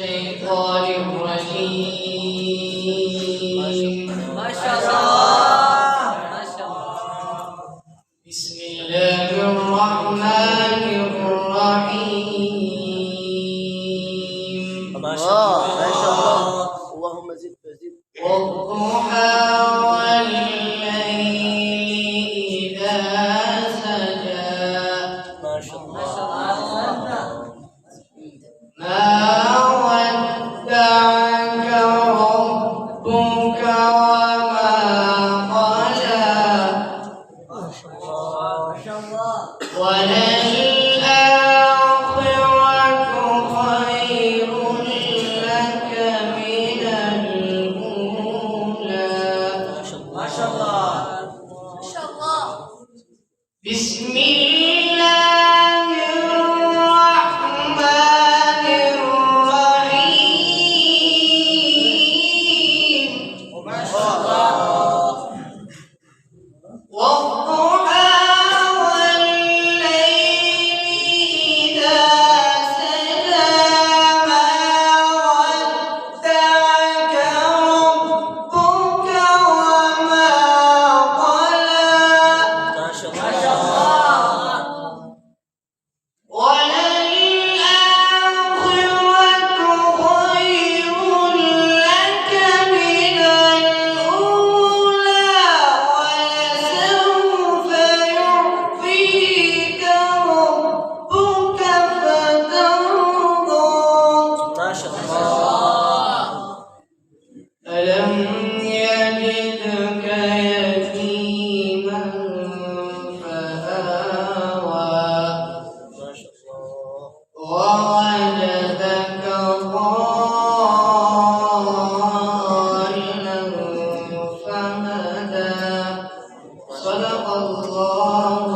الشيطان الرجيم. ما شاء الله ما شاء الله. بسم الله الرحمن الرحيم. ما شاء الله. اللهم زد فزد. والضحى والليل إذا سجى. ما شاء الله. ما ودعك ربك وما قلى. وللآخرة خير لك من الأولى. ما شاء الله. بسم الله الرحمن الرحيم. ما شاء الله. والضحى والليل إذا سجى. ما ودعك ربك وما قلى. ما شاء الله. وللآخرة خير لك من الأولى. ولسوف يعطيك ربك فترضى. ما شاء الله. ألم يجدك يتيما فآوى. ما شاء الله. ووجدك ضالا فهدى. صدق الله